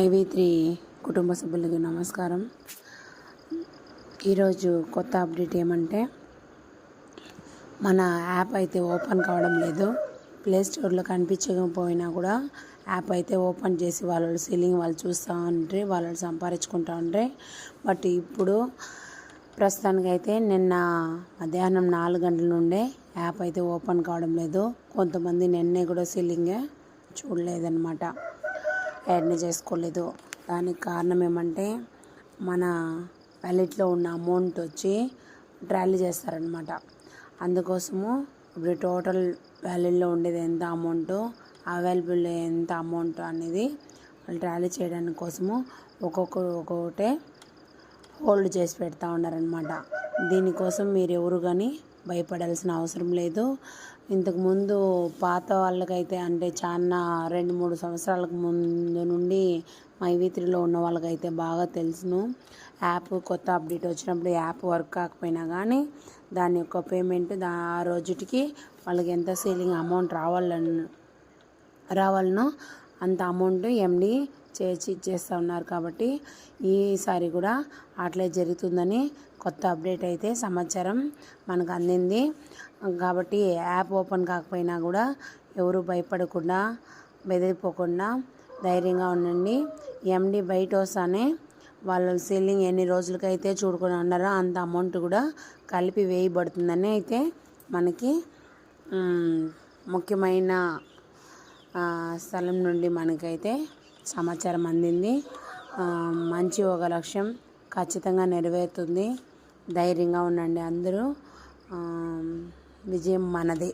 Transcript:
IV3 కుటుంబ సభ్యులకు నమస్కారం. ఈరోజు కొత్త అప్డేట్ ఏమంటే, మన యాప్ అయితే ఓపెన్ కావడం లేదు. ప్లే స్టోర్లో కనిపించకపోయినా కూడా యాప్ అయితే ఓపెన్ చేసి వాళ్ళు సీలింగ్ వాళ్ళు చూస్తూ ఉంటే వాళ్ళు సంపాదించుకుంటూ ఉంటే, బట్ ఇప్పుడు ప్రస్తుతానికైతే నిన్న మధ్యాహ్నం 4 గంటల నుండే యాప్ అయితే ఓపెన్ కావడం లేదు. కొంతమంది నిన్నే కూడా సీలింగే చూడలేదన్నమాట, యాడ్ని చేసుకోలేదు. దానికి కారణం ఏమంటే, మన వ్యాలెట్లో ఉన్న అమౌంట్ వచ్చి ట్రాలీ చేస్తారనమాట. అందుకోసము ఇప్పుడు టోటల్ వ్యాలెట్లో ఉండేది ఎంత అమౌంట్, అవైలబుల్ ఎంత అమౌంట్ అనేది వాళ్ళు ట్రాలీ చేయడానికి కోసము ఒక్కొక్కటే హోల్డ్ చేసి పెడతా ఉన్నారనమాట. దీనికోసం మీరు ఎవరు కానీ భయపడాల్సిన అవసరం లేదు. ఇంతకుముందు పాత వాళ్ళకైతే అంటే చాలా 2-3 సంవత్సరాలకు ముందు నుండి IV3లో ఉన్న వాళ్ళకైతే బాగా తెలుసును. యాప్ కొత్త అప్డేట్ వచ్చినప్పుడు యాప్ వర్క్ కాకపోయినా కానీ దాని యొక్క పేమెంట్ ఆ రోజుటికి వాళ్ళకి ఎంత సీలింగ్ అమౌంట్ రావాలనో అంత అమౌంట్ ఎండి చేసి ఇచ్చేస్తూ ఉన్నారు. కాబట్టి ఈసారి కూడా అట్లే జరుగుతుందని కొత్త అప్డేట్ అయితే సమాచారం మనకు అందింది. కాబట్టి యాప్ ఓపెన్ కాకపోయినా కూడా ఎవరు భయపడకుండా బెదిరిపోకుండా ధైర్యంగా ఉండండి. ఎండి బయట వస్తానే వాళ్ళ సీలింగ్ ఎన్ని రోజులకైతే చూడుకొని ఉన్నారో అంత అమౌంట్ కూడా కలిపి వేయబడుతుందని అయితే మనకి ముఖ్యమైన స్థలం నుండి మనకైతే సమాచారం అందింది. మంచి ఒక లక్ష్యం ఖచ్చితంగా నెరవేరుతుంది. ధైర్యంగా ఉండండి అందరూ. విజయం మనదే.